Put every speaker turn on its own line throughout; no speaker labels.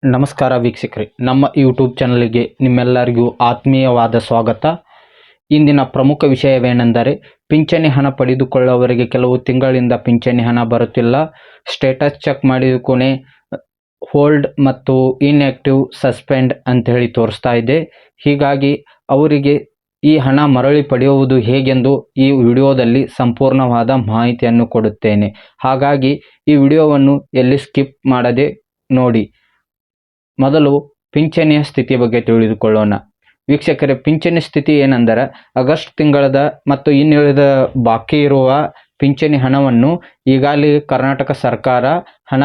ನಮಸ್ಕಾರ ವೀಕ್ಷಕರೇ, ನಮ್ಮ ಯೂಟ್ಯೂಬ್ ಚಾನಲ್ಗೆ ನಿಮ್ಮೆಲ್ಲರಿಗೂ ಆತ್ಮೀಯವಾದ ಸ್ವಾಗತ. ಇಂದಿನ ಪ್ರಮುಖ ವಿಷಯವೇನೆಂದರೆ, ಪಿಂಚಣಿ ಹಣ ಪಡೆದುಕೊಳ್ಳುವವರಿಗೆ ಕೆಲವು ತಿಂಗಳಿಂದ ಪಿಂಚಣಿ ಹಣ ಬರುತ್ತಿಲ್ಲ. ಸ್ಟೇಟಸ್ ಚೆಕ್ ಮಾಡಿದ ಕೊನೆ ಹೋಲ್ಡ್ ಮತ್ತು ಇನ್ಆಕ್ಟಿವ್, ಸಸ್ಪೆಂಡ್ ಅಂತ ಹೇಳಿ ತೋರಿಸ್ತಾ ಇದೆ. ಹೀಗಾಗಿ ಅವರಿಗೆ ಈ ಹಣ ಮರಳಿ ಪಡೆಯುವುದು ಹೇಗೆಂದು ಈ ವಿಡಿಯೋದಲ್ಲಿ ಸಂಪೂರ್ಣವಾದ ಮಾಹಿತಿಯನ್ನು ಕೊಡುತ್ತೇನೆ. ಹಾಗಾಗಿ ಈ ವಿಡಿಯೋವನ್ನು ಎಲ್ಲಿ ಸ್ಕಿಪ್ ಮಾಡದೆ ನೋಡಿ. ಮೊದಲು ಪಿಂಚಣಿಯ ಸ್ಥಿತಿ ಬಗ್ಗೆ ತಿಳಿದುಕೊಳ್ಳೋಣ. ವೀಕ್ಷಕರೇ, ಪಿಂಚಣಿ ಸ್ಥಿತಿ ಏನೆಂದರೆ, ಆಗಸ್ಟ್ ತಿಂಗಳದ ಮತ್ತು ಇನ್ನುಳಿದ ಬಾಕಿ ಇರುವ ಪಿಂಚಣಿ ಹಣವನ್ನು ಈಗಾಗಲೇ ಕರ್ನಾಟಕ ಸರ್ಕಾರ ಹಣ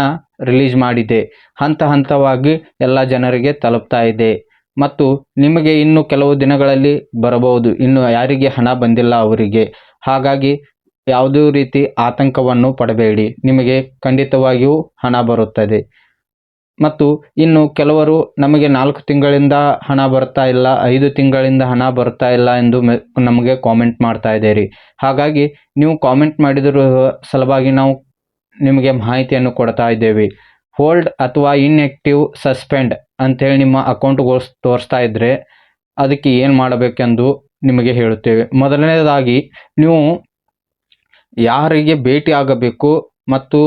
ರಿಲೀಸ್ ಮಾಡಿದೆ. ಹಂತ ಹಂತವಾಗಿ ಎಲ್ಲ ಜನರಿಗೆ ತಲುಪ್ತಾ ಇದೆ ಮತ್ತು ನಿಮಗೆ ಇನ್ನು ಕೆಲವು ದಿನಗಳಲ್ಲಿ ಬರಬಹುದು. ಇನ್ನು ಯಾರಿಗೆ ಹಣ ಬಂದಿಲ್ಲ ಅವರಿಗೆ. ಹಾಗಾಗಿ ಯಾವುದೇ ರೀತಿ ಆತಂಕವನ್ನು ಪಡಬೇಡಿ, ನಿಮಗೆ ಖಂಡಿತವಾಗಿಯೂ ಹಣ ಬರುತ್ತದೆ. ಮತ್ತು ಇನ್ನು ಕೆಲವರು ನಮಗೆ 4 ತಿಂಗಳಿಂದ ಹಣ ಬರ್ತಾ ಇಲ್ಲ, 5 ತಿಂಗಳಿಂದ ಹಣ ಬರ್ತಾ ಇಲ್ಲ ಎಂದು ನಮಗೆ ಕಾಮೆಂಟ್ ಮಾಡ್ತಾ ಇದ್ದೀರಿ. ಹಾಗಾಗಿ ನೀವು ಕಾಮೆಂಟ್ ಮಾಡಿದ್ರ ಸಲುವಾಗಿ ನಾವು ನಿಮಗೆ ಮಾಹಿತಿಯನ್ನು ಕೊಡ್ತಾ ಇದ್ದೇವೆ. ಹೋಲ್ಡ್ ಅಥವಾ ಇನ್ಆಕ್ಟಿವ್, ಸಸ್ಪೆಂಡ್ ಅಂಥೇಳಿ ನಿಮ್ಮ ಅಕೌಂಟ್ಗಳು ತೋರಿಸ್ತಾ ಇದ್ದರೆ ಅದಕ್ಕೆ ಏನು ಮಾಡಬೇಕೆಂದು ನಿಮಗೆ ಹೇಳುತ್ತೇವೆ. ಮೊದಲನೇದಾಗಿ ನೀವು ಯಾರಿಗೆ ಭೇಟಿ ಆಗಬೇಕು ಮತ್ತು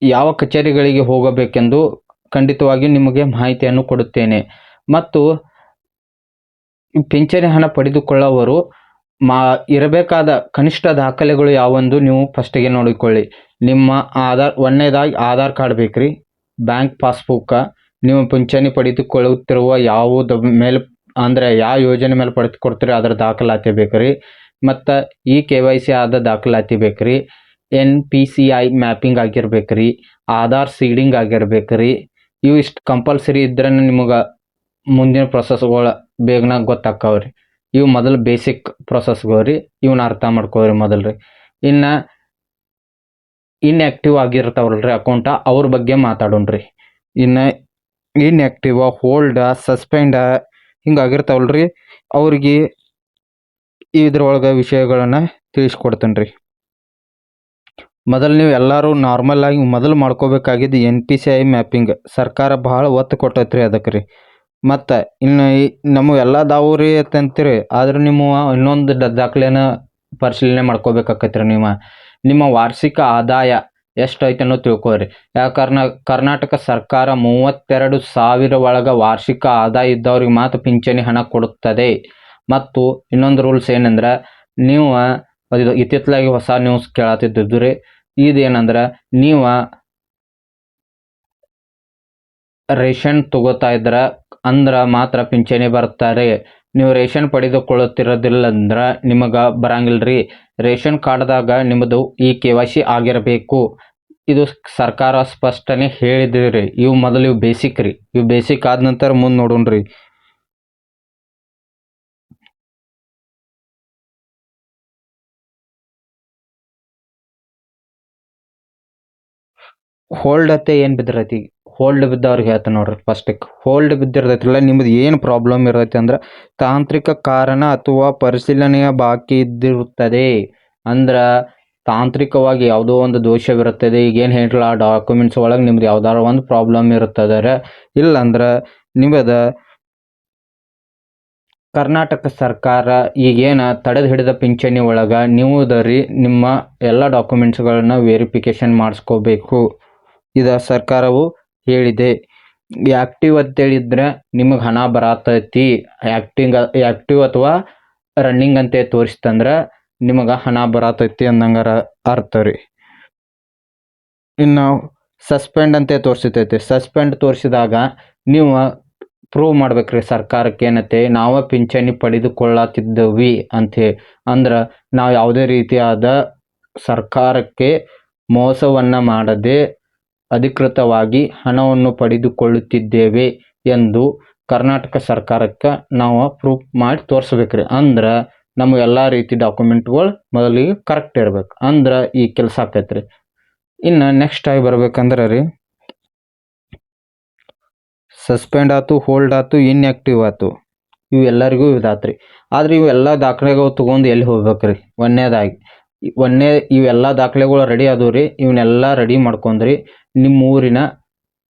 ಯಾವ ಕಚೇರಿಗಳಿಗೆ ಹೋಗಬೇಕೆಂದು ಖಂಡಿತವಾಗಿ ನಿಮಗೆ ಮಾಹಿತಿಯನ್ನು ಕೊಡುತ್ತೇನೆ. ಮತ್ತು ಪಿಂಚಣಿ ಹಣ ಪಡೆದುಕೊಳ್ಳುವವರು ಇರಬೇಕಾದ ಕನಿಷ್ಠ ದಾಖಲೆಗಳು ಯಾವೆಂದು ನೀವು ಫಸ್ಟಿಗೆ ನೋಡಿಕೊಳ್ಳಿ. ನಿಮ್ಮ ಒಂದನೇದಾಗಿ ಆಧಾರ್ ಕಾರ್ಡ್ ಬೇಕ್ರಿ, ಬ್ಯಾಂಕ್ ಪಾಸ್ಬುಕ್ಕ, ನೀವು ಪಿಂಚಣಿ ಪಡೆದುಕೊಳ್ಳುತ್ತಿರುವ ಯಾವುದ ಮೇಲೆ ಅಂದರೆ ಯಾವ ಯೋಜನೆ ಮೇಲೆ ಪಡೆದುಕೊಡ್ತೀರಿ ಅದರ ದಾಖಲಾತಿ ಬೇಕ್ರಿ. ಮತ್ತು KYC ಆದ ದಾಖಲಾತಿ ಬೇಕ್ರಿ. NPCI ಮ್ಯಾಪಿಂಗ್ ಆಗಿರ್ಬೇಕ್ರಿ, ಆಧಾರ್ ಸೀಡಿಂಗ್ ಆಗಿರ್ಬೇಕ್ರಿ. ಇವು ಇಷ್ಟು ಕಂಪಲ್ಸರಿ ಇದ್ರೆ ನಿಮಗೆ ಮುಂದಿನ ಪ್ರೊಸೆಸ್ಗಳು ಬೇಗನೆ ಗೊತ್ತಾಕ್ಕವ್ರಿ. ಇವು ಮೊದಲು ಬೇಸಿಕ್ ಪ್ರೊಸೆಸ್ಗಳು ರೀ, ಇವನ್ನ ಅರ್ಥ ಮಾಡ್ಕೋರಿ ಮೊದಲು ರೀ. ಇನ್ನು ಇನ್ಆಕ್ಟಿವ್ ಆಗಿರ್ತಾವಲ್ರಿ ಅಕೌಂಟ, ಅವ್ರ ಬಗ್ಗೆ ಮಾತಾಡೋಣ್ರಿ. ಇನ್ನು ಇನ್ಆಕ್ಟಿವ್, ಹೋಲ್ಡ, ಸಸ್ಪೆಂಡ ಹಿಂಗಾಗಿರ್ತಾವಲ್ರಿ, ಅವ್ರಿಗೆ ಇದ್ರೊಳಗೆ ವಿಷಯಗಳನ್ನು ತಿಳಿಸ್ಕೊಡ್ತೇನೆ ರೀ. ಮೊದಲು ನೀವು ಎಲ್ಲರೂ ನಾರ್ಮಲ್ ಆಗಿ ಮೊದಲು ಮಾಡ್ಕೋಬೇಕಾಗಿದ್ದು NPCI ಮ್ಯಾಪಿಂಗ್. ಸರ್ಕಾರ ಭಾಳ ಒತ್ತು ಕೊಟ್ಟೈತ್ರಿ ಅದಕ್ಕೆ ರೀ. ಮತ್ತು ಇನ್ನು ನಮ್ಮ ಎಲ್ಲ ದಾವ್ರಿ ಅಂತೀರಿ, ಆದ್ರೆ ನಿಮ್ಮ ಇನ್ನೊಂದು ದಾಖಲೆನ ಪರಿಶೀಲನೆ ಮಾಡ್ಕೋಬೇಕಾಕೈತ್ರಿ. ನಿಮ್ಮ ವಾರ್ಷಿಕ ಆದಾಯ ಎಷ್ಟು ಐತೆ ಅನ್ನೋ ತಿಳ್ಕೊರಿ. ಯಾಕಂದ್ರೆ ಕರ್ನಾಟಕ ಸರ್ಕಾರ 32,000 ಒಳಗೆ ವಾರ್ಷಿಕ ಆದಾಯ ಇದ್ದವ್ರಿಗೆ ಮಾತ್ರ ಪಿಂಚಣಿ ಹಣ ಕೊಡುತ್ತದೆ. ಮತ್ತು ಇನ್ನೊಂದು ರೂಲ್ಸ್ ಏನಂದ್ರೆ, ನೀವು ಅದು ಇತ್ತಿತ್ತಲಾಗಿ ಹೊಸ ನ್ಯೂಸ್ ಕೇಳತ್ತಿದ್ದು ರೀ, ಇದೇನಂದ್ರೆ ನೀವು ರೇಷನ್ ತಗೋತಾ ಇದ್ರೆ ಅಂದ್ರೆ ಮಾತ್ರ ಪಿಂಚಣಿ ಬರ್ತಾರೆ. ನೀವು ರೇಷನ್ ಪಡೆದುಕೊಳ್ಳುತ್ತಿರೋದಿಲ್ಲ ಅಂದ್ರೆ ನಿಮಗೆ ಬರಂಗಿಲ್ಲ ರೀ. ರೇಷನ್ ಕಾರ್ಡ್ದಾಗ ನಿಮ್ಮದು KYC ಆಗಿರಬೇಕು. ಇದು ಸರ್ಕಾರ ಸ್ಪಷ್ಟನೆ ಹೇಳಿದ್ರಿ. ಇವು ಮೊದಲು ಇವು ಬೇಸಿಕ್ ರೀ. ಇವು ಬೇಸಿಕ್ ಆದ ನಂತರ ಮುಂದೆ ನೋಡೋಣ್ರಿ. ಹೋಲ್ಡ್ ಅತ್ತೆ ಏನು ಬಿದ್ದಿರೈತಿ, ಹೋಲ್ಡ್ ಬಿದ್ದವ್ರಿಗೆ ಹೇಳ್ತ ನೋಡ್ರಿ. ಫಸ್ಟಿಗೆ ಹೋಲ್ಡ್ ಬಿದ್ದಿರ್ತೈತಿಲ್ಲ, ನಿಮ್ಮದು ಏನು ಪ್ರಾಬ್ಲಮ್ ಇರೈತಿ ಅಂದ್ರೆ ತಾಂತ್ರಿಕ ಕಾರಣ ಅಥವಾ ಪರಿಶೀಲನೆಯ ಬಾಕಿ ಇದ್ದಿರುತ್ತದೆ. ಅಂದ್ರೆ ತಾಂತ್ರಿಕವಾಗಿ ಯಾವುದೋ ಒಂದು ದೋಷವಿರುತ್ತದೆ. ಈಗೇನು ಹೇಳಿಲ್ಲ, ಆ ಡಾಕ್ಯುಮೆಂಟ್ಸ್ ಒಳಗೆ ನಿಮ್ದು ಯಾವ್ದಾದ್ರು ಒಂದು ಪ್ರಾಬ್ಲಮ್ ಇರುತ್ತದೆ. ಇಲ್ಲಂದ್ರೆ ನಿಮ್ಮದು ಕರ್ನಾಟಕ ಸರ್ಕಾರ ಈಗೇನು ತಡೆದು ಹಿಡಿದ ಪಿಂಚಣಿ ಒಳಗೆ ನೀವು ನಿಮ್ಮ ಎಲ್ಲ ಡಾಕ್ಯುಮೆಂಟ್ಸ್ಗಳನ್ನ ವೆರಿಫಿಕೇಷನ್ ಮಾಡಿಸ್ಕೋಬೇಕು. ಇದು ಸರ್ಕಾರವು ಹೇಳಿದೆ. ಆ್ಯಕ್ಟಿವ್ ಅಂತೇಳಿದ್ರೆ ನಿಮಗೆ ಹಣ ಬರತೈತಿ. ಆ್ಯಕ್ಟಿವ್ ಅಥವಾ ರನ್ನಿಂಗ್ ಅಂತ ತೋರಿಸ್ತಂದ್ರೆ ನಿಮಗೆ ಹಣ ಬರತೈತಿ ಅಂದಂಗಾರ ಅರ್ಥ ರೀ. ಇನ್ನು ಸಸ್ಪೆಂಡ್ ಅಂತ ತೋರಿಸ್ತೈತಿ. ಸಸ್ಪೆಂಡ್ ತೋರಿಸಿದಾಗ ನೀವು ಪ್ರೂವ್ ಮಾಡ್ಬೇಕ್ರಿ ಸರ್ಕಾರಕ್ಕೆ ಏನತ್ತೆ, ನಾವು ಪಿಂಚಣಿ ಪಡೆದುಕೊಳ್ಳುತ್ತಿದ್ದೀವಿ ಅಂಥೇಳಿ. ಅಂದ್ರೆ ನಾವು ಯಾವುದೇ ರೀತಿಯಾದ ಸರ್ಕಾರಕ್ಕೆ ಮೋಸವನ್ನು ಮಾಡದೆ ಅಧಿಕೃತವಾಗಿ ಹಣವನ್ನು ಪಡೆದುಕೊಳ್ಳುತ್ತಿದ್ದೇವೆ ಎಂದು ಕರ್ನಾಟಕ ಸರ್ಕಾರಕ್ಕೆ ನಾವು ಪ್ರೂಫ್ ಮಾಡಿ ತೋರಿಸ್ಬೇಕ್ರಿ. ಅಂದ್ರೆ ನಮ್ಮ ಎಲ್ಲ ರೀತಿ ಡಾಕ್ಯುಮೆಂಟ್ಗಳು ಮೊದಲಿಗೆ ಕರೆಕ್ಟ್ ಇರ್ಬೇಕು, ಅಂದ್ರೆ ಈ ಕೆಲಸ ಆಕೈತ್ರಿ. ಇನ್ನು ನೆಕ್ಸ್ಟ್ ಆಗಿ ಬರ್ಬೇಕಂದ್ರೆ ರೀ, ಸಸ್ಪೆಂಡ್ ಆಯ್ತು, ಹೋಲ್ಡ್ ಆಯ್ತು, ಇನ್ಆಕ್ಟಿವ್ ಆಯ್ತು, ಇವು ಎಲ್ಲರಿಗೂ ಇದಾತ್ರಿ. ಆದ್ರೆ ಇವೆಲ್ಲ ದಾಖಲೆಗಳು ತೊಗೊಂಡು ಎಲ್ಲಿ ಹೋಗ್ಬೇಕ್ರಿ? ಇವೆಲ್ಲ ದಾಖಲೆಗಳು ರೆಡಿ ಆದವು ರೀ. ಇವನ್ನೆಲ್ಲ ರೆಡಿ ಮಾಡ್ಕೊಂಡ್ರಿ ನಿಮ್ಮ ಊರಿನ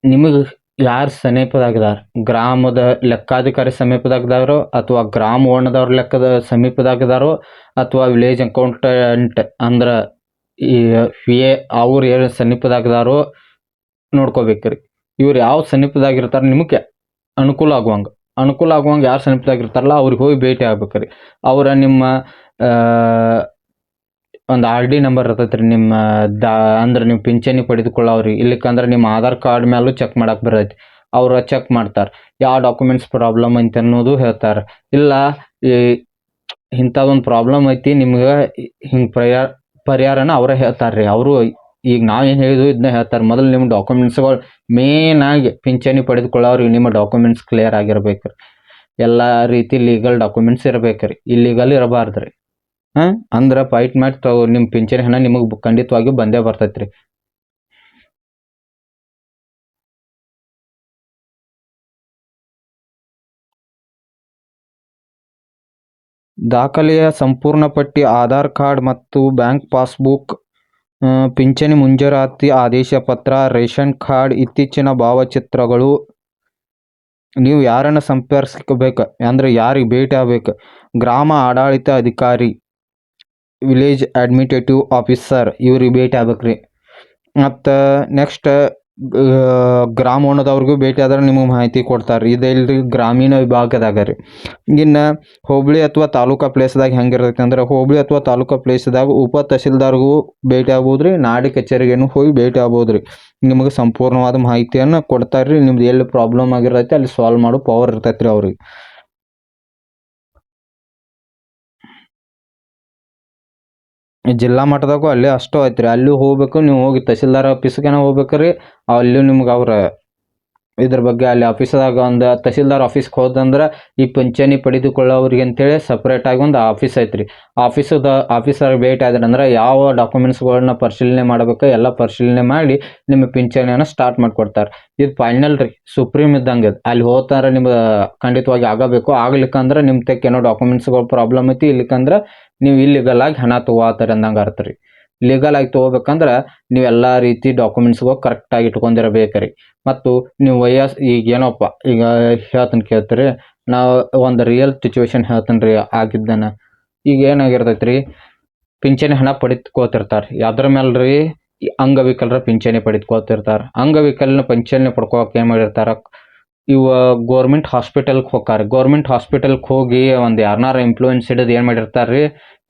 ನಿಮಗೆ ಯಾರು ಸಮೀಪದಾಗಿದಾರೆ, ಗ್ರಾಮದ ಲೆಕ್ಕಾಧಿಕಾರಿ ಸಮೀಪದಾಗಿದ್ದಾರೋ ಅಥವಾ ಗ್ರಾಮ ಒಣದವ್ರ ಲೆಕ್ಕದ ಸಮೀಪದಾಗಿದ್ದಾರೋ ಅಥವಾ ವಿಲೇಜ್ ಅಕೌಂಟೆಂಟ್ ಅಂದ್ರೆ ಈ ವಿ ಎ ಅವ್ರು ಏನು ಸಮೀಪದಾಗಿದ್ದಾರೋ ನೋಡ್ಕೋಬೇಕ್ರಿ. ಇವ್ರು ಯಾವ ಸಮೀಪದಾಗಿರ್ತಾರೆ ನಿಮಗೆ ಅನುಕೂಲ ಆಗುವಂಗೆ ಯಾರು ಸಮೀಪದಾಗಿರ್ತಾರಲ್ಲ ಅವ್ರಿಗೆ ಹೋಗಿ ಭೇಟಿ ಆಗ್ಬೇಕ್ರಿ. ಅವರ ನಿಮ್ಮ ಒಂದು ಆರ್ ಡಿ ನಂಬರ್ ಇರ್ತೈತೆ ರೀ ನಿಮ್ಮ ಅಂದ್ರೆ ನೀವು ಪಿಂಚಣಿ ಪಡೆದುಕೊಳ್ಳೋರಿಗೆ, ಇಲ್ಲಿಕಂದ್ರೆ ನಿಮ್ಮ ಆಧಾರ್ ಕಾರ್ಡ್ ಮೇಲೂ ಚೆಕ್ ಮಾಡಕ್ಕೆ ಬರ್ತೈತಿ. ಅವ್ರು ಚೆಕ್ ಮಾಡ್ತಾರೆ ಯಾವ ಡಾಕ್ಯುಮೆಂಟ್ಸ್ ಪ್ರಾಬ್ಲಮ್ ಐತೆ ಅನ್ನೋದು ಹೇಳ್ತಾರೆ. ಇಲ್ಲ ಈ ಇಂಥದ್ದೊಂದು ಪ್ರಾಬ್ಲಮ್ ಐತಿ ನಿಮ್ಗೆ ಹಿಂಗೆ ಪರಿಹಾರನ ಅವರೇ ಹೇಳ್ತಾರೆ ರೀ. ಅವರು ಈಗ ನಾವೇನು ಹೇಳಿದ್ವು ಇದನ್ನ ಹೇಳ್ತಾರೆ. ಮೊದಲು ನಿಮ್ಮ ಡಾಕ್ಯುಮೆಂಟ್ಸ್ಗಳು ಮೇನ್ ಆಗಿ ಪಿಂಚಣಿ ಪಡೆದುಕೊಳ್ಳೋರಿಗೆ ನಿಮ್ಮ ಡಾಕ್ಯುಮೆಂಟ್ಸ್ ಕ್ಲಿಯರ್ ಆಗಿರ್ಬೇಕು ರೀ. ಎಲ್ಲ ರೀತಿ ಲೀಗಲ್ ಡಾಕ್ಯುಮೆಂಟ್ಸ್ ಇರ್ಬೇಕು ರೀ, ಇಲ್ಲಿಗಲ್ ಇರಬಾರ್ದು ರೀ. ಅಂದ್ರೆ ಫೈಟ್ ಮಾಡಿ ನಿಮ್ಮ ಪಿಂಚಣಿ ಹಣ ನಿಮಗೆ ಖಂಡಿತವಾಗಿಯೂ ಬಂದೇ ಬರ್ತೈತೆ ರೀ. ದಾಖಲೆಯ ಸಂಪೂರ್ಣ ಪಟ್ಟಿ, ಆಧಾರ್ ಕಾರ್ಡ್ ಮತ್ತು ಬ್ಯಾಂಕ್ ಪಾಸ್ಬುಕ್, ಪಿಂಚಣಿ ಮಂಜೂರಾತಿ ಆದೇಶ ಪತ್ರ, ರೇಷನ್ ಕಾರ್ಡ್, ಇತ್ತೀಚಿನ ಭಾವಚಿತ್ರಗಳು. ನೀವು ಯಾರನ್ನು ಸಂಪರ್ಕಿಸಬೇಕು ಅಂದ್ರೆ ಯಾರಿಗೆ ಭೇಟಿ ಆಗ್ಬೇಕು? ಗ್ರಾಮ ಆಡಳಿತ ಅಧಿಕಾರಿ, ವಿಲೇಜ್ ಅಡ್ಮಿನಿಸ್ಟ್ರೇಟಿವ್ ಆಫೀಸರ್ ಇವ್ರಿಗೆ ಭೇಟಿ ಆಗ್ಬೇಕ್ರಿ. ಮತ್ತು ನೆಕ್ಸ್ಟ್ ಗ್ರಾಮೋಣದವ್ರಿಗೂ ಭೇಟಿ ಆದ್ರೆ ನಿಮಗೆ ಮಾಹಿತಿ ಕೊಡ್ತಾರೆ. ಇದೆಲ್ಲರಿ ಗ್ರಾಮೀಣ ವಿಭಾಗದಾಗ ರೀ. ಇನ್ನು ಹೋಬಳಿ ಅಥವಾ ತಾಲೂಕಾ ಪ್ಲೇಸ್ದಾಗ ಹೆಂಗಿರ್ತೈತೆ ಅಂದ್ರೆ ಹೋಬಳಿ ಅಥವಾ ತಾಲೂಕಾ ಪ್ಲೇಸ್ದಾಗ ಉಪ ತಹಸೀಲ್ದಾರ್ಗೂ ಭೇಟಿ ಆಗ್ಬೋದು ರೀ, ನಾಡಿ ಕಚೇರಿಗೇನು ಹೋಗಿ ಭೇಟಿ ಆಗ್ಬೋದು ರೀ. ನಿಮಗೆ ಸಂಪೂರ್ಣವಾದ ಮಾಹಿತಿಯನ್ನು ಕೊಡ್ತಾರೆ ರೀ. ನಿಮ್ದು ಎಲ್ಲಿ ಪ್ರಾಬ್ಲಮ್ ಆಗಿರ್ತೈತೆ ಅಲ್ಲಿ ಸಾಲ್ವ್ ಮಾಡೋ ಪವರ್ ಇರ್ತೈತೆ ರೀ ಅವ್ರಿಗೆ. ಜಿಲ್ಲಾ ಮಟ್ಟದಾಗೂ ಅಲ್ಲೇ ಅಷ್ಟು ಐತೆ ರೀ. ಅಲ್ಲಿ ಹೋಗ್ಬೇಕು, ನೀವು ಹೋಗಿ ತಹಸೀಲ್ದಾರ್ ಆಫೀಸ್ಗೇನ ಹೋಗ್ಬೇಕು ರೀ. ಅಲ್ಲಿ ನಿಮ್ಗೆ ಅವ್ರ ಇದ್ರ ಬಗ್ಗೆ ಅಲ್ಲಿ ಆಫೀಸ್ದಾಗ ಒಂದು ತಹಸೀಲ್ದಾರ್ ಆಫೀಸ್ಗೆ ಹೋದಂದ್ರೆ ಈ ಪಿಂಚಣಿ ಪಡೆದುಕೊಳ್ಳೋರಿಗೆ ಅಂತೇಳಿ ಸಪ್ರೇಟಾಗಿ ಒಂದು ಆಫೀಸ್ ಐತೆ ರೀ. ಆಫೀಸರ್ ಭೇಟಿ ಆದ್ರೆ ಯಾವ ಡಾಕ್ಯುಮೆಂಟ್ಸ್ಗಳನ್ನ ಪರಿಶೀಲನೆ ಮಾಡಬೇಕು ಎಲ್ಲ ಪರಿಶೀಲನೆ ಮಾಡಿ ನಿಮ್ಮ ಪಿಂಚಣಿಯನ್ನು ಸ್ಟಾರ್ಟ್ ಮಾಡಿಕೊಡ್ತಾರೆ. ಇದು ಫೈನಲ್ ರೀ, ಸುಪ್ರೀಂ ಇದ್ದಂಗೆ ಅದು. ಅಲ್ಲಿ ಹೋಗ್ತಾರೆ ನಿಮ್ಗೆ ಖಂಡಿತವಾಗಿ ಆಗಬೇಕು. ಆಗ್ಲಿಕ್ಕಂದ್ರೆ ನಿಮ್ಮ ತೆಕ್ ಏನೋ ಡಾಕ್ಯುಮೆಂಟ್ಸ್ಗಳು ಪ್ರಾಬ್ಲಮ್ ಐತಿ, ಇಲ್ಲಿಕಂದ್ರೆ ನೀವು ಇಲ್ಲಿಗಲ್ ಆಗಿ ಹಣ ತೊಗೋತಾರೆ ಅಂದಂಗೆ ಅರ್ಥ ರೀ. ಲೀಗಲ್ ಆಗಿ ತೊಗೋಬೇಕಂದ್ರೆ ನೀವು ಎಲ್ಲ ರೀತಿ ಡಾಕ್ಯುಮೆಂಟ್ಸ್ಗಳು ಕರೆಕ್ಟಾಗಿ ಇಟ್ಕೊಂಡಿರಬೇಕು ರೀ. ಮತ್ತು ನೀವು ಈಗ ಏನಪ್ಪ ಈಗ ಹೇಳ್ತೀನಿ ಕೇಳ್ತೀರಿ. ನಾವು ಒಂದು ರಿಯಲ್ ಸಿಚುವೇಶನ್ ಹೇಳ್ತೀನಿ ರೀ ಆಗಿದ್ದನ. ಈಗ ಏನಾಗಿರ್ತೈತೆ ರೀ, ಪಿಂಚಣಿ ಹಣ ಪಡೆದುಕೋತಿರ್ತಾರೆ. ಯಾವ್ದ್ರ ಮೇಲೆ ರೀ? ಅಂಗವಿಕಲರ ಪಿಂಚಣಿ ಪಡೆದುಕೋತಿರ್ತಾರೆ. ಅಂಗವಿಕಲನ ಪಿಂಚಣಿ ಪಡ್ಕೋಕೆ ಏನು ಮಾಡಿರ್ತಾರೆ, ಇವ ಗೋರ್ಮೆಂಟ್ ಹಾಸ್ಪಿಟಲ್ಗೆ ಹೋಗ್ತಾರೆ. ಗೋರ್ಮೆಂಟ್ ಹಾಸ್ಪಿಟಲ್ಗೆ ಹೋಗಿ ಒಂದು ಯಾರನ್ನಾರ ಇನ್ಫ್ಲೂಯೆನ್ಸ್ ಹಿಡಿದು ಏನು ಮಾಡಿರ್ತಾರೆ ರೀ,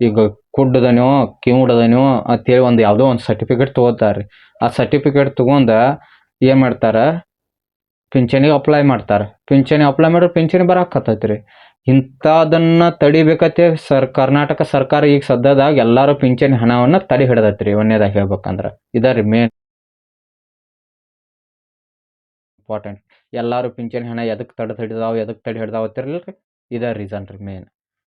ಈಗ ಕುಡ್ದನೋ ಕಿವುಡದನೋ ಅಂತೇಳಿ ಒಂದು ಯಾವುದೋ ಒಂದು ಸರ್ಟಿಫಿಕೇಟ್ ತೊಗೋತಾರೆ. ಆ ಸರ್ಟಿಫಿಕೇಟ್ ತೊಗೊಂಡು ಏನು ಮಾಡ್ತಾರೆ, ಪಿಂಚಣಿಗೆ ಅಪ್ಲೈ ಮಾಡ್ತಾರೆ. ಪಿಂಚಣಿ ಅಪ್ಲೈ ಮಾಡಿದ್ರೆ ಪಿಂಚಣಿ ಬರಾಕತ್ತೈತೆ ರೀ. ಇಂಥದನ್ನು ತಡಿಬೇಕತ್ತೆ ಕರ್ನಾಟಕ ಸರ್ಕಾರ ಈಗ ಸದ್ಯದಾಗ ಎಲ್ಲರೂ ಪಿಂಚಣಿ ಹಣವನ್ನು ತಡೆ ಹಿಡ್ದೈತೆ ರೀ. ಒಂದೇದಾಗಿ ಹೇಳ್ಬೇಕಂದ್ರೆ ಇದ ರೀ ಮೇನ್ ಇಂಪಾರ್ಟೆಂಟ್. ಎಲ್ಲರೂ ಪಿಂಚಣಿ ಹಣ ಎದಕ್ಕೆ ತಡೆ ಹಿಡ್ದಾವ ಅಂತಿರಲಿಲ್ಲ ರೀ. ಇದೇ ರೀಸನ್ ರೀ ಮೇನ್.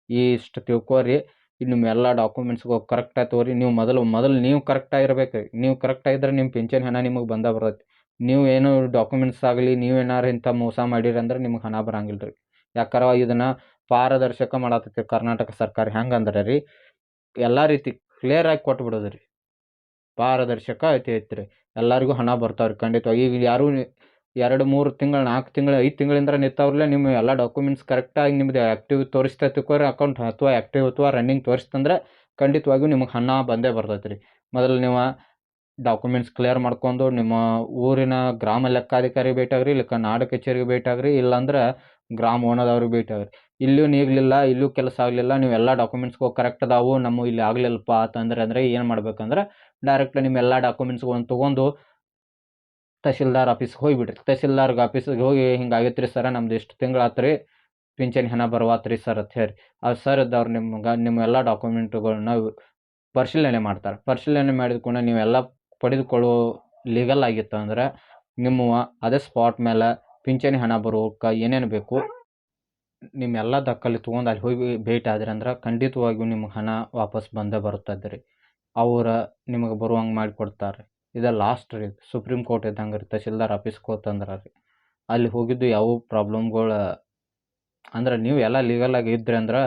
ಇಷ್ಟು ತಿಳ್ಕೊರಿ. ನಿಮ್ಮ ಎಲ್ಲ ಡಾಕ್ಯುಮೆಂಟ್ಸ್ಗಳು ಕರೆಕ್ಟಾಗಿ ತಗೋರಿ. ನೀವು ಮೊದಲು ನೀವು ಕರೆಕ್ಟಾಗಿರ್ಬೇಕು ರೀ. ನೀವು ಕರೆಕ್ಟಾಗಿದ್ರೆ ನಿಮ್ಮ ಪಿಂಚಣಿ ಹಣ ನಿಮಗೆ ಬಂದೇ ಬರ್ತೈತಿ. ನೀವು ಏನು ಡಾಕ್ಯುಮೆಂಟ್ಸ್ ಆಗಲಿ ನೀವೇನಾರು ಇಂಥ ಮೋಸ ಮಾಡಿರಿ ಅಂದ್ರೆ ನಿಮ್ಗೆ ಹಣ ಬರಂಗಿಲ್ಲ ರೀ. ಯಾಕಂದ್ರೆ ಇದನ್ನು ಪಾರದರ್ಶಕ ಮಾಡತ್ತೈತಿ ಕರ್ನಾಟಕ ಸರ್ಕಾರ. ಹೆಂಗಂದ್ರೆ ರೀ, ಎಲ್ಲ ರೀತಿ ಕ್ಲಿಯರಾಗಿ ಕೊಟ್ಬಿಡೋದು ರೀ. ಪಾರದರ್ಶಕ ಐತಿ ರೀ. ಎಲ್ಲರಿಗೂ ಹಣ ಬರ್ತಾವ್ರಿ ಖಂಡಿತವಾಗಿ. ಈಗ ಯಾರು 2-3 ತಿಂಗಳು 4 ತಿಂಗಳು 5 ತಿಂಗಳಿಂದ ನಿಂತವ್ರಲ್ಲೇ ನಿಮ್ಮ ಎಲ್ಲ ಡಾಕ್ಯುಮೆಂಟ್ಸ್ ಕರೆಕ್ಟಾಗಿ ನಿಮ್ಮದು ಆ್ಯಕ್ಟಿವ್ ತೋರಿಸ್ತಾ ತಿಳ್ಕೊರಿ. ಅಕೌಂಟ್ ಅಥವಾ ಆ್ಯಕ್ಟಿವ್ ಅಥವಾ ರನ್ನಿಂಗ್ ತೋರಿಸ್ತಂದ್ರೆ ಖಂಡಿತವಾಗಿಯೂ ನಿಮಗೆ ಹಣ ಬಂದೇ ಬರ್ತೈತೆ ರೀ. ಮೊದಲು ನೀವು ಡಾಕ್ಯುಮೆಂಟ್ಸ್ ಕ್ಲಿಯರ್ ಮಾಡ್ಕೊಂಡು ನಿಮ್ಮ ಊರಿನ ಗ್ರಾಮ ಲೆಕ್ಕಾಧಿಕಾರಿ ಭೇಟಿಯಾಗ್ರಿ, ಇಲ್ಲ ನಾಡ ಕಚೇರಿಗೆ ಭೇಟಿಯಾಗ್ರಿ, ಇಲ್ಲಾಂದ್ರೆ ಗ್ರಾಮ ಒಣದವ್ರಿಗೆ ಭೇಟಿಯಾಗ್ರಿ. ಇಲ್ಲೂ ನೀಗಲಿಲ್ಲ, ಇಲ್ಲೂ ಕೆಲಸ ಆಗಲಿಲ್ಲ, ನೀವು ಎಲ್ಲ ಡಾಕ್ಯುಮೆಂಟ್ಸ್ಗಳು ಕರೆಕ್ಟ್ ಅದಾವು, ನಮ್ಮ ಇಲ್ಲಿ ಆಗಲಿಲ್ಲಪ್ಪ ಅಂತಂದ್ರೆ ಏನು ಮಾಡ್ಬೇಕಂದ್ರೆ ಡೈರೆಕ್ಟ್ ನಿಮ್ಮ ಎಲ್ಲ ಡಾಕ್ಯುಮೆಂಟ್ಸ್ಗಳನ್ನ ತೊಗೊಂಡು ತಹಸೀಲ್ದಾರ್ ಆಫೀಸ್ಗೆ ಹೋಗಿಬಿಡ್ರಿ. ತಹಸೀಲ್ದಾರ್ ಆಫೀಸಿಗೆ ಹೋಗಿ ಹಿಂಗೆ ಆಗೈತೆ ರೀ ಸರ, ನಮ್ದು ಇಷ್ಟು ತಿಂಗಳಾತು ರೀ ಪಿಂಚಣಿ ಹಣ ಬರುವಾತು ರೀ ಸರ್ ಅಂತ ಹೇಳಿ. ಅದು ಸರ್ ಇದ್ದವ್ರು ನಿಮ್ಮ ಎಲ್ಲ ಡಾಕ್ಯುಮೆಂಟುಗಳನ್ನ ಪರಿಶೀಲನೆ ಮಾಡ್ತಾರೆ. ಪರಿಶೀಲನೆ ಮಾಡಿದ ಕೂಡ ನೀವೆಲ್ಲ ಪಡೆದುಕೊಳ್ಳೋ ಲೀಗಲ್ ಆಗಿತ್ತು ಅಂದ್ರೆ ನಿಮ್ಮ ಅದೇ ಸ್ಪಾಟ್ ಮೇಲೆ ಪಿಂಚಣಿ ಹಣ ಬರೋಕೆ ಏನೇನು ಬೇಕು ನಿಮ್ಮ ಎಲ್ಲ ದಾಖಲೆ ತೊಗೊಂಡು ಅಲ್ಲಿ ಹೋಗಿ ಭೇಟಿ ಆದ್ರಿ ಅಂದ್ರೆ ಖಂಡಿತವಾಗಿಯೂ ನಿಮ್ಗೆ ಹಣ ವಾಪಸ್ ಬಂದೇ ಬರುತ್ತದೆ ರೀ. ಅವ್ರು ನಿಮಗೆ ಬರುವಂಗೆ ಮಾಡಿಕೊಡ್ತಾರೆ. ಇದು ಲಾಸ್ಟ್ ರೀ, ಸುಪ್ರೀಂ ಕೋರ್ಟ್ ಇದ್ದಂಗೆ ರೀ. ತಹಸೀಲ್ದಾರ್ ಆಫೀಸ್ಗೆ ಹೋತಂದ್ರೆ ರೀ ಅಲ್ಲಿ ಹೋಗಿದ್ದು ಯಾವ ಪ್ರಾಬ್ಲಮ್ಗಳು ಅಂದ್ರೆ ನೀವು ಎಲ್ಲ ಲೀಗಲಾಗಿ ಇದ್ರಿ ಅಂದ್ರೆ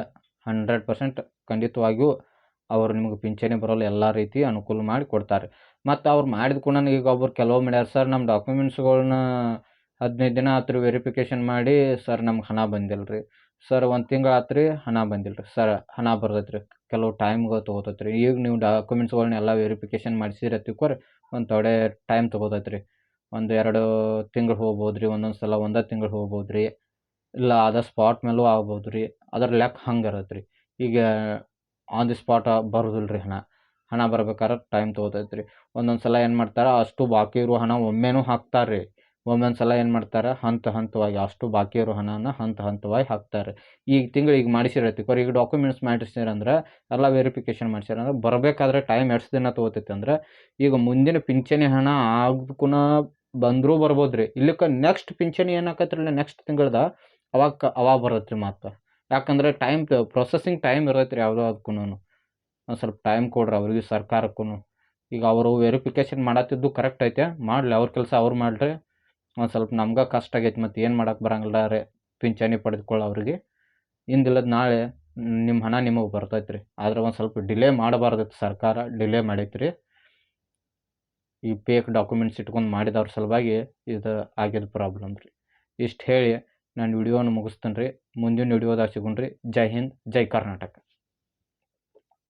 100% ಖಂಡಿತವಾಗಿಯೂ ಅವರು ನಿಮಗೆ ಪಿಂಚಣಿ ಬರೋಲ್ಲ ಎಲ್ಲ ರೀತಿ ಅನುಕೂಲ ಮಾಡಿ ಕೊಡ್ತಾರೆ. ಮತ್ತು ಅವ್ರು ಮಾಡಿದ ಕೂಡ ಈಗ ಒಬ್ರು ಕೆಲವು ಮಾಡ್ಯಾರ ಸರ್, ನಮ್ಮ ಡಾಕ್ಯುಮೆಂಟ್ಸ್ಗಳ್ನ 15 ದಿನ ಆತು ರೀ ವೆರಿಫಿಕೇಷನ್ ಮಾಡಿ, ಸರ್ ನಮ್ಗೆ ಹಣ ಬಂದಿಲ್ಲ ರೀ. ಸರ್ 1 ತಿಂಗಳು ಆತು ರೀ ಹಣ ಬಂದಿಲ್ಲ ರೀ. ಸರ್ ಹಣ ಬರ್ತೈತೆ ರೀ, ಕೆಲವು ಟೈಮ್ಗಳು ತೊಗೋತೈತೆ ರೀ. ಈಗ ನೀವು ಡಾಕ್ಯುಮೆಂಟ್ಸ್ಗಳ್ನ ಎಲ್ಲ ವೆರಿಫಿಕೇಷನ್ ಮಾಡಿಸಿರಿ ತಿಳ್ಕೊರಿ, ಒಂದು ಥೋಡೆ ಟೈಮ್ ತೊಗೋತೈತೆ ರೀ. 1-2 ತಿಂಗಳು ಹೋಗ್ಬೋದು ರೀ, ಒಂದೊಂದು ಸಲ 1 ತಿಂಗಳು ಹೋಗ್ಬೋದು ರೀ, ಇಲ್ಲ ಆದ ಸ್ಪಾಟ್ ಮೇಲೂ ಆಗ್ಬೋದು ರೀ. ಅದ್ರ ಲೆಕ್ಕ ಹಂಗೆ ಇರತ್ತೆ ರೀ. ಈಗ ಆನ್ ದಿ ಸ್ಪಾಟ್ ಬರೋದಿಲ್ಲ ರೀ ಹಣ ಬರ್ಬೇಕಾದ್ರೆ ಟೈಮ್ ತೊಗೋತೈತೆ ರೀ. ಒಂದೊಂದು ಸಲ ಏನು ಮಾಡ್ತಾರೆ, ಅಷ್ಟು ಬಾಕಿ ಇರೋ ಹಣ ಒಮ್ಮೆನೂ ಹಾಕ್ತಾರೆ ರೀ. ಒಂದೊಂದು ಸಲ ಏನು ಮಾಡ್ತಾರೆ, ಹಂತವಾಗಿ ಅಷ್ಟು ಬಾಕಿ ಇರೋ ಹಣನ ಹಂತವಾಗಿ ಹಾಕ್ತಾರೆ. ಈಗ ತಿಂಗಳು ಮಾಡಿಸಿರತ್ತೀವಿ ಈಗ ಡಾಕ್ಯುಮೆಂಟ್ಸ್ ಮಾಡಿಸಿರಂದ್ರೆ ಎಲ್ಲ ವೆರಿಫಿಕೇಷನ್ ಮಾಡಿಸಿರಂದ್ರೆ ಬರಬೇಕಾದ್ರೆ ಟೈಮ್ ಎಷ್ಟು ದಿನ ತೊಗೋತೈತೆ ಅಂದ್ರೆ, ಈಗ ಮುಂದಿನ ಪಿಂಚಣಿ ಹಣ ಆಗಕ್ಕೂ ಬಂದರೂ ಬರ್ಬೋದು ರೀ. ಇಲ್ಲಕ್ಕೆ ನೆಕ್ಸ್ಟ್ ಪಿಂಚಣಿ ಏನಾಕತ್ರಿ ನೆಕ್ಸ್ಟ್ ತಿಂಗಳದ ಅವಾಗ ಬರತ್ತೆ ರೀ ಮತ್ತೆ. ಯಾಕಂದ್ರೆ ಪ್ರೊಸೆಸಿಂಗ್ ಟೈಮ್ ಇರತ್ತೆ ರೀ ಯಾವುದಕ್ಕೂನು. ಒಂದು ಸ್ವಲ್ಪ ಟೈಮ್ ಕೊಡ್ರಿ ಅವ್ರಿಗೆ, ಸರ್ಕಾರಕ್ಕೂ. ಈಗ ಅವರು ವೆರಿಫಿಕೇಷನ್ ಮಾಡತ್ತಿದ್ದು ಕರೆಕ್ಟ್ ಐತೆ, ಮಾಡಲಿ ಅವ್ರ ಕೆಲಸ ಅವ್ರು ಮಾಡಿರಿ. ಒಂದು ಸ್ವಲ್ಪ ನಮ್ಗೆ ಕಷ್ಟ ಆಗೈತೆ, ಮತ್ತು ಏನು ಮಾಡಕ್ಕೆ ಬರಂಗಿಲ್ಲ ರೀ ಪಿಂಚಣಿ ಪಡೆದುಕೊಳ್ಳೋರಿಗೆ. ಇಂದಿಲ್ಲದ ನಾಳೆ ನಿಮ್ಮ ಹಣ ನಿಮಗೆ ಬರ್ತೈತೆ ರೀ. ಆದ್ರೆ ಒಂದು ಸ್ವಲ್ಪ ಡಿಲೇ ಮಾಡಬಾರ್ದಿತ್ತು, ಸರ್ಕಾರ ಡಿಲೇ ಮಾಡೈತೆ ರೀ. ಈ ಫೇಕ್ ಡಾಕ್ಯುಮೆಂಟ್ಸ್ ಇಟ್ಕೊಂಡು ಮಾಡಿದವ್ರ ಸಲುವಾಗಿ ಇದು ಆಗಿದ್ದು ಪ್ರಾಬ್ಲಮ್ ರೀ. ಇಷ್ಟು ಹೇಳಿ ನಾನು ವಿಡಿಯೋನ ಮುಗಿಸ್ತೇನೆ ರೀ. ಮುಂದಿನ ವಿಡಿಯೋದಾಗ ಸಿಗೋಣ ರೀ. ಜೈ ಹಿಂದ್, ಜೈ ಕರ್ನಾಟಕ.